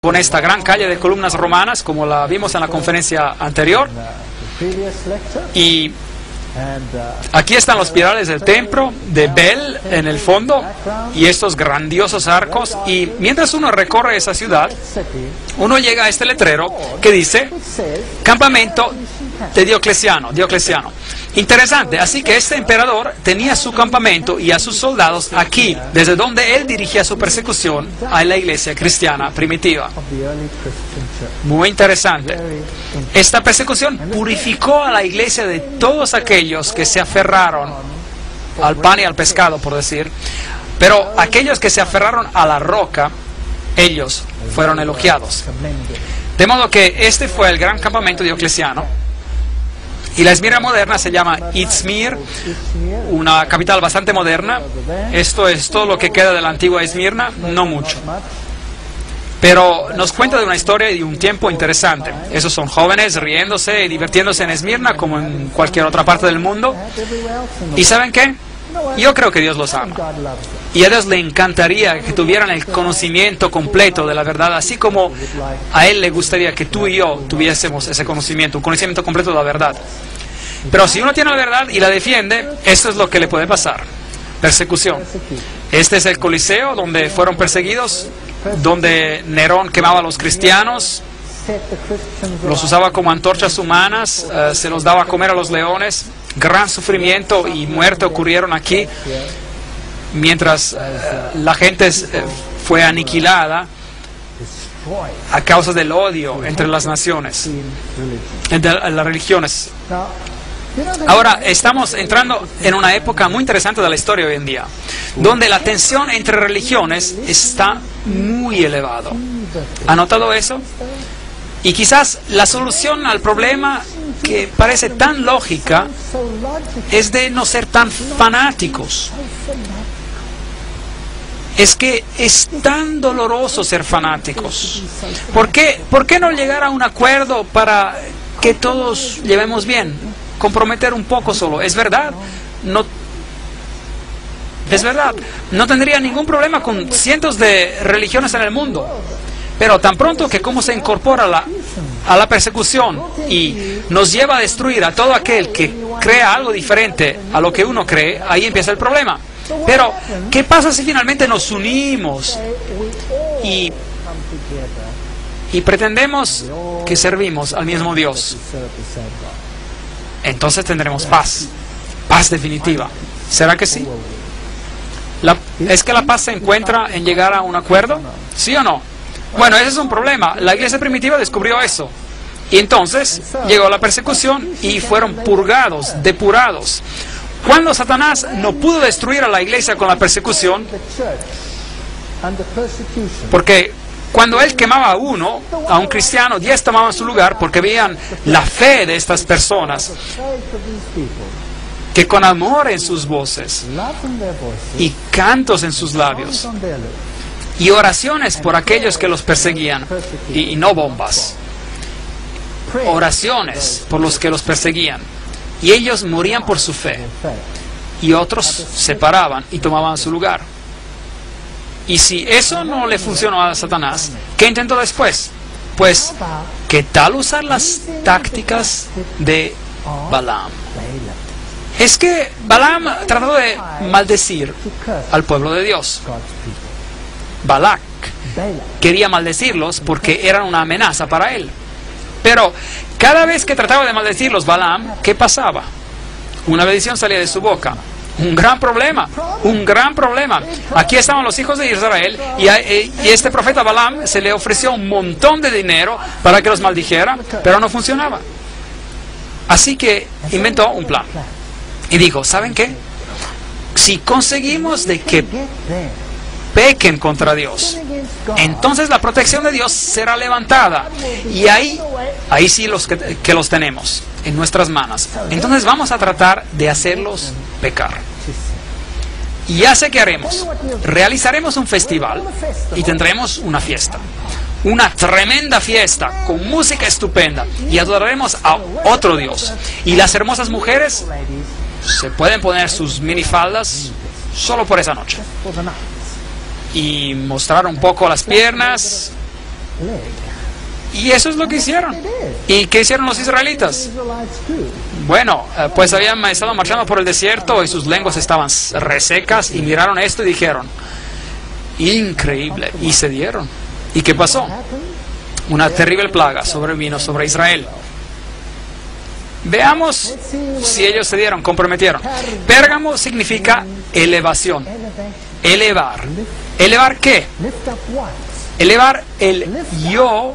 con esta gran calle de columnas romanas, como la vimos en la conferencia anterior. Y aquí están los pilares del templo de Bel en el fondo y estos grandiosos arcos. Y mientras uno recorre esa ciudad, uno llega a este letrero que dice campamento de Diocleciano. Interesante, así que este emperador tenía su campamento y a sus soldados aquí, desde donde él dirigía su persecución a la iglesia cristiana primitiva. Muy interesante. Esta persecución purificó a la iglesia de todos aquellos que se aferraron al pan y al pescado, por decir, pero aquellos que se aferraron a la roca, ellos fueron elogiados. De modo que este fue el gran campamento diocleciano. Y la Esmirna moderna se llama Izmir, una capital bastante moderna. Esto es todo lo que queda de la antigua Esmirna, no mucho. Pero nos cuenta de una historia y de un tiempo interesante. Esos son jóvenes riéndose y divirtiéndose en Esmirna como en cualquier otra parte del mundo. ¿Y saben qué? Yo creo que Dios los ama. Y a Dios le encantaría que tuvieran el conocimiento completo de la verdad, así como a Él le gustaría que tú y yo tuviésemos ese conocimiento, un conocimiento completo de la verdad. Pero si uno tiene la verdad y la defiende, esto es lo que le puede pasar: persecución. Este es el Coliseo donde fueron perseguidos, donde Nerón quemaba a los cristianos, los usaba como antorchas humanas, se los daba a comer a los leones. Gran sufrimiento y muerte ocurrieron aquí, mientras la gente fue aniquilada a causa del odio entre las naciones, entre las religiones. Ahora estamos entrando en una época muy interesante de la historia hoy en día, donde la tensión entre religiones está muy elevado. ¿Ha notado eso? Y quizás la solución al problema, que parece tan lógica, es de no ser tan fanáticos. Es que es tan doloroso ser fanáticos. ¿Por qué no llegar a un acuerdo para que todos llevemos bien? Comprometer un poco solo. Es verdad. Es verdad. No tendría ningún problema con cientos de religiones en el mundo. Pero tan pronto que como se incorpora a la persecución y nos lleva a destruir a todo aquel que crea algo diferente a lo que uno cree, ahí empieza el problema. Pero, ¿qué pasa si finalmente nos unimos y pretendemos que servimos al mismo Dios? Entonces tendremos paz. Paz definitiva. ¿Será que sí? ¿Es que la paz se encuentra en llegar a un acuerdo? ¿Sí o no? Bueno, ese es un problema. La iglesia primitiva descubrió eso. Y entonces llegó la persecución y fueron purgados, depurados. Cuando Satanás no pudo destruir a la iglesia con la persecución, porque cuando él quemaba a un cristiano, 10 tomaban su lugar porque veían la fe de estas personas, que con amor en sus voces y cantos en sus labios y oraciones por aquellos que los perseguían, y no bombas, oraciones por los que los perseguían, y ellos morían por su fe, y otros se paraban y tomaban su lugar. Y si eso no le funcionó a Satanás, ¿qué intentó después? Pues, ¿qué tal usar las tácticas de Balaam? Es que Balaam trató de maldecir al pueblo de Dios. Balac quería maldecirlos porque eran una amenaza para él. Pero cada vez que trataba de maldecirlos Balaam, ¿qué pasaba? Una bendición salía de su boca. Un gran problema, un gran problema. Aquí estaban los hijos de Israel y este profeta Balaam se le ofreció un montón de dinero para que los maldijera, pero no funcionaba. Así que inventó un plan. Y dijo, ¿saben qué? Si conseguimos de que pequen contra Dios, entonces la protección de Dios será levantada. Y ahí sí que los tenemos en nuestras manos. Entonces vamos a tratar de hacerlos pecar. Y ya sé qué haremos. Realizaremos un festival y tendremos una fiesta. Una tremenda fiesta con música estupenda. Y adoraremos a otro Dios. Y las hermosas mujeres se pueden poner sus minifaldas solo por esa noche. Y mostrar un poco las piernas Y eso es lo que hicieron. ¿Y qué hicieron los israelitas? Bueno, pues habían estado marchando por el desierto y sus lenguas estaban resecas y miraron esto y dijeron, increíble, y se dieron. ¿Y qué pasó? Una terrible plaga sobrevino sobre Israel. Veamos si ellos se dieron, comprometieron. Pérgamo significa elevación, elevar. ¿Elevar qué? Elevar el yo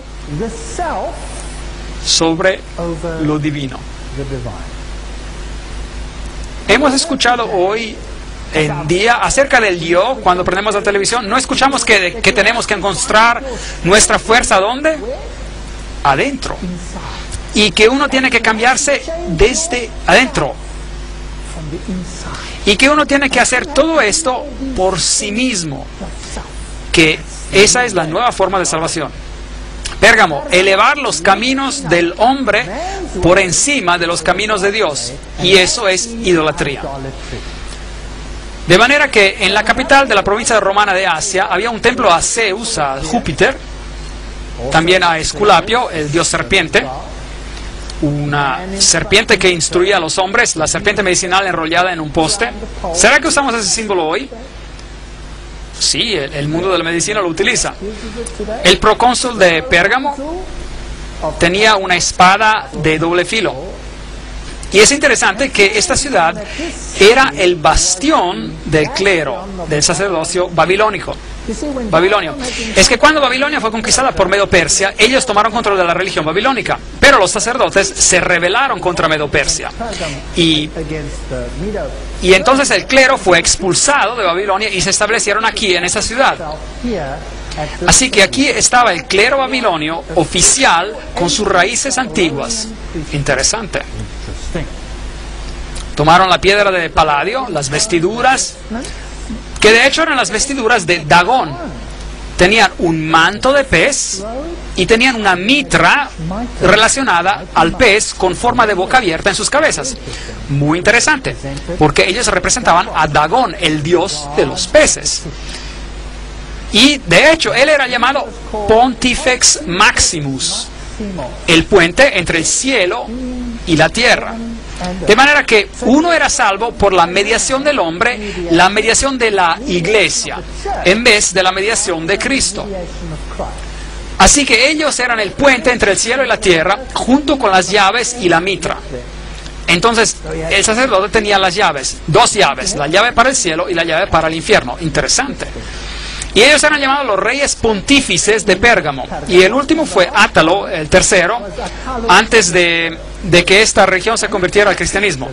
sobre lo divino. Hemos escuchado hoy en día acerca del yo cuando prendemos la televisión. No escuchamos que tenemos que encontrar nuestra fuerza ¿dónde? Adentro. Y que uno tiene que cambiarse desde adentro. Y que uno tiene que hacer todo esto por sí mismo. Que esa es la nueva forma de salvación. Pérgamo, elevar los caminos del hombre por encima de los caminos de Dios. Y eso es idolatría. De manera que en la capital de la provincia romana de Asia había un templo a Zeus, a Júpiter, también a Esculapio, el dios serpiente, una serpiente que instruía a los hombres, la serpiente medicinal enrollada en un poste. ¿Será que usamos ese símbolo hoy? Sí, el mundo de la medicina lo utiliza. El procónsul de Pérgamo tenía una espada de doble filo. Y es interesante que esta ciudad era el bastión del clero, del sacerdocio babilónico. Babilonio. Es que cuando Babilonia fue conquistada por Medo-Persia, ellos tomaron control de la religión babilónica, pero los sacerdotes se rebelaron contra Medo-Persia. Y entonces el clero fue expulsado de Babilonia y se establecieron aquí, en esa ciudad. Así que aquí estaba el clero babilonio oficial con sus raíces antiguas. Interesante. Tomaron la piedra de paladio, las vestiduras, que de hecho eran las vestiduras de Dagón. Tenían un manto de pez y tenían una mitra relacionada al pez con forma de boca abierta en sus cabezas. Muy interesante, porque ellos representaban a Dagón, el dios de los peces. Y de hecho, él era llamado Pontifex Maximus, el puente entre el cielo y la tierra. De manera que uno era salvo por la mediación del hombre, la mediación de la iglesia, en vez de la mediación de Cristo. Así que ellos eran el puente entre el cielo y la tierra, junto con las llaves y la mitra. Entonces, el sacerdote tenía las llaves, dos llaves, la llave para el cielo y la llave para el infierno. Interesante. Y ellos eran llamados los reyes pontífices de Pérgamo. Y el último fue Átalo, el tercero, antes de que esta región se convirtiera al cristianismo.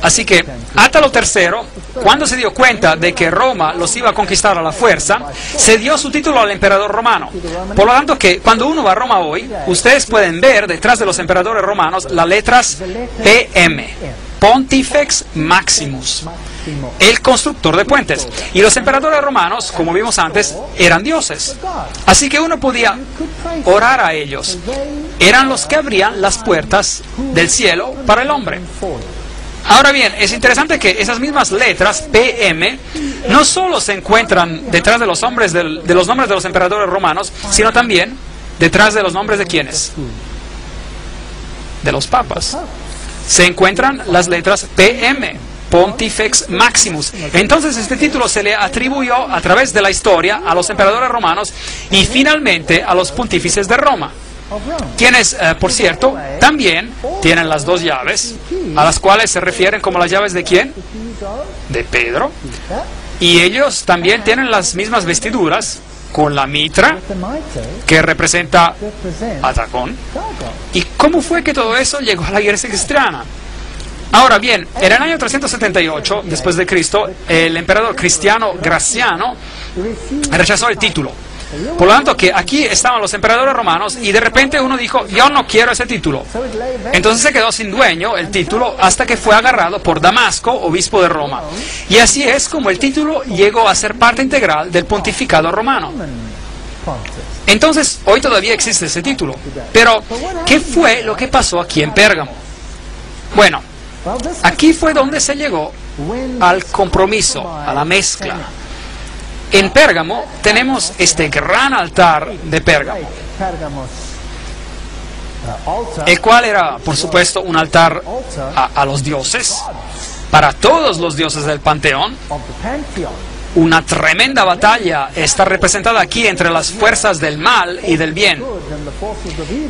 Así que Átalo III, cuando se dio cuenta de que Roma los iba a conquistar a la fuerza, se dio su título al emperador romano. Por lo tanto, que cuando uno va a Roma hoy, ustedes pueden ver detrás de los emperadores romanos las letras PM, Pontifex Maximus, el constructor de puentes. Y los emperadores romanos, como vimos antes, eran dioses. Así que uno podía orar a ellos. Eran los que abrían las puertas del cielo para el hombre. Ahora bien, es interesante que esas mismas letras, PM, no solo se encuentran detrás de los nombres de los emperadores romanos, sino también detrás de los nombres de ¿quiénes? De los papas. Se encuentran las letras PM, Pontifex Maximus. Entonces este título se le atribuyó a través de la historia a los emperadores romanos y finalmente a los pontífices de Roma, quienes, por cierto, también tienen las dos llaves, a las cuales se refieren como las llaves de ¿quién? De Pedro. Y ellos también tienen las mismas vestiduras, con la mitra, que representa a Dagón. ¿Y cómo fue que todo eso llegó a la iglesia cristiana? Ahora bien, en el año 378 después de Cristo, el emperador Cristiano Graciano rechazó el título. Por lo tanto, que aquí estaban los emperadores romanos y de repente uno dijo, yo no quiero ese título. Entonces se quedó sin dueño el título hasta que fue agarrado por Damasco, obispo de Roma. Y así es como el título llegó a ser parte integral del pontificado romano. Entonces, hoy todavía existe ese título. Pero, ¿qué fue lo que pasó aquí en Pérgamo? Bueno, aquí fue donde se llegó al compromiso, a la mezcla. En Pérgamo tenemos este gran altar de Pérgamo, el cual era, por supuesto, un altar a los dioses, para todos los dioses del panteón. Una tremenda batalla está representada aquí entre las fuerzas del mal y del bien.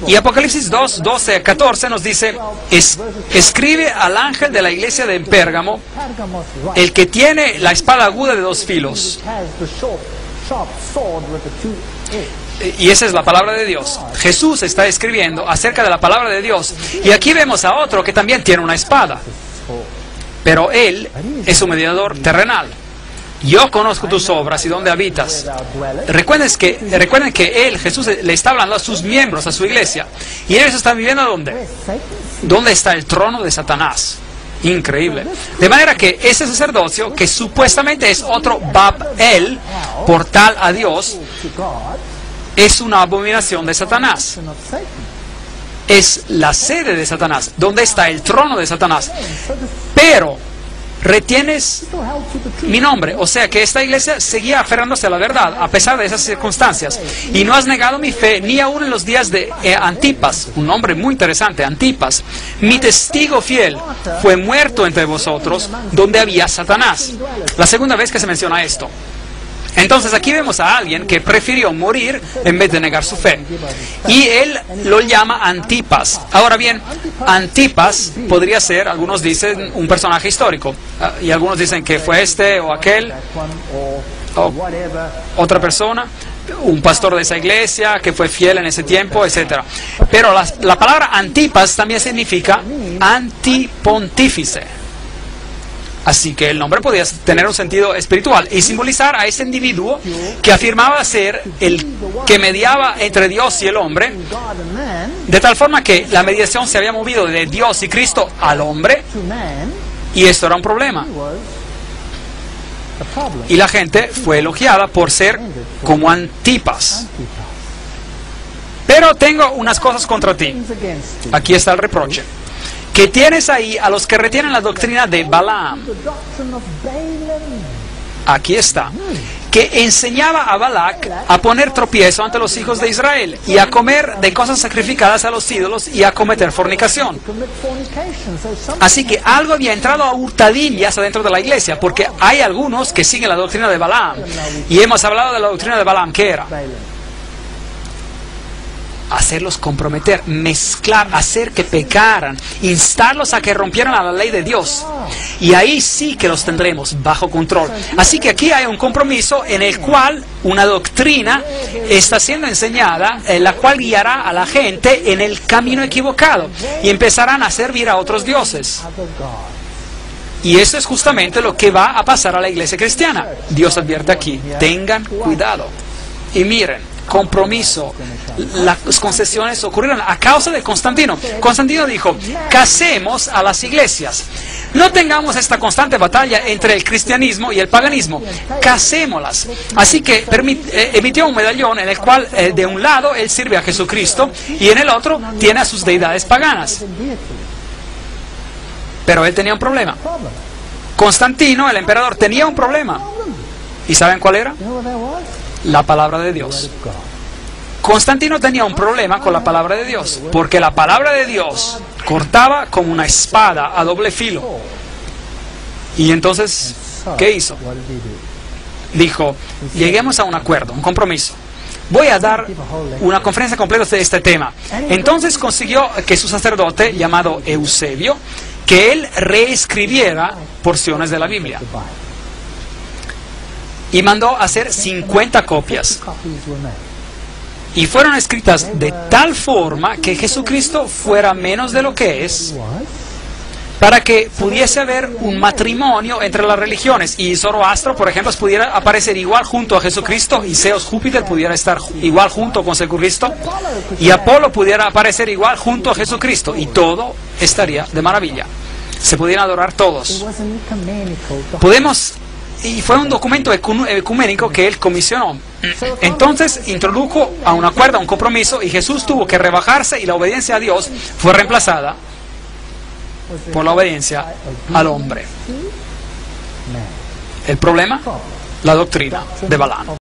Y Apocalipsis 2, 12 a 14 nos dice, escribe al ángel de la iglesia de Pérgamo, el que tiene la espada aguda de 2 filos. Y esa es la palabra de Dios. Jesús está escribiendo acerca de la palabra de Dios. Y aquí vemos a otro que también tiene una espada. Pero él es un mediador terrenal. Yo conozco tus obras y dónde habitas. Recuerden que él, Jesús, le está hablando a sus miembros, a su iglesia. ¿Y ellos están viviendo dónde? ¿Dónde está el trono de Satanás? Increíble. De manera que ese sacerdocio, que supuestamente es otro Babel, portal a Dios, es una abominación de Satanás. Es la sede de Satanás, donde está el trono de Satanás. Pero retienes mi nombre, o sea que esta iglesia seguía aferrándose a la verdad a pesar de esas circunstancias, y no has negado mi fe ni aún en los días de Antipas, un nombre muy interesante, Antipas, mi testigo fiel, fue muerto entre vosotros donde había Satanás. La segunda vez que se menciona esto. Entonces aquí vemos a alguien que prefirió morir en vez de negar su fe. Y él lo llama Antipas. Ahora bien, Antipas podría ser, algunos dicen, un personaje histórico. Y algunos dicen que fue este o aquel, o otra persona, un pastor de esa iglesia que fue fiel en ese tiempo, etc. Pero la palabra Antipas también significa antipontífice. Así que el nombre podía tener un sentido espiritual y simbolizar a ese individuo que afirmaba ser el que mediaba entre Dios y el hombre, de tal forma que la mediación se había movido de Dios y Cristo al hombre, y esto era un problema. Y la gente fue elogiada por ser como Antipas. Pero tengo unas cosas contra ti. Aquí está el reproche. Que tienes ahí a los que retienen la doctrina de Balaam. Aquí está. Que enseñaba a Balac a poner tropiezo ante los hijos de Israel y a comer de cosas sacrificadas a los ídolos y a cometer fornicación. Así que algo había entrado a hurtadillas adentro de la iglesia, porque hay algunos que siguen la doctrina de Balaam. Y hemos hablado de la doctrina de Balaam, ¿qué era? Hacerlos comprometer, mezclar, hacer que pecaran, instarlos a que rompieran la ley de Dios. Y ahí sí que los tendremos bajo control. Así que aquí hay un compromiso en el cual una doctrina está siendo enseñada, la cual guiará a la gente en el camino equivocado y empezarán a servir a otros dioses. Y eso es justamente lo que va a pasar a la iglesia cristiana. Dios advierte aquí, tengan cuidado. Y miren, compromiso, las concesiones ocurrieron a causa de Constantino. Constantino dijo, casemos a las iglesias. No tengamos esta constante batalla entre el cristianismo y el paganismo. Casémoslas. Así que emitió un medallón en el cual de un lado él sirve a Jesucristo y en el otro tiene a sus deidades paganas. Pero él tenía un problema. Constantino, el emperador, tenía un problema. ¿Y saben cuál era? La palabra de Dios. Constantino tenía un problema con la palabra de Dios, porque la palabra de Dios cortaba como una espada a doble filo. Y entonces, ¿qué hizo? Dijo, lleguemos a un acuerdo, un compromiso. Voy a dar una conferencia completa de este tema. Entonces consiguió que su sacerdote, llamado Eusebio, que él reescribiera porciones de la Biblia. Y mandó hacer 50 copias. Y fueron escritas de tal forma que Jesucristo fuera menos de lo que es, para que pudiese haber un matrimonio entre las religiones. Y Zoroastro, por ejemplo, pudiera aparecer igual junto a Jesucristo, y Zeus Júpiter pudiera estar igual junto con Jesucristo, y Apolo pudiera aparecer igual junto a Jesucristo, y todo estaría de maravilla. Se pudieran adorar todos. Y fue un documento ecuménico que él comisionó. Entonces introdujo a un acuerdo, a un compromiso, y Jesús tuvo que rebajarse y la obediencia a Dios fue reemplazada por la obediencia al hombre. ¿El problema? la doctrina de Balaam.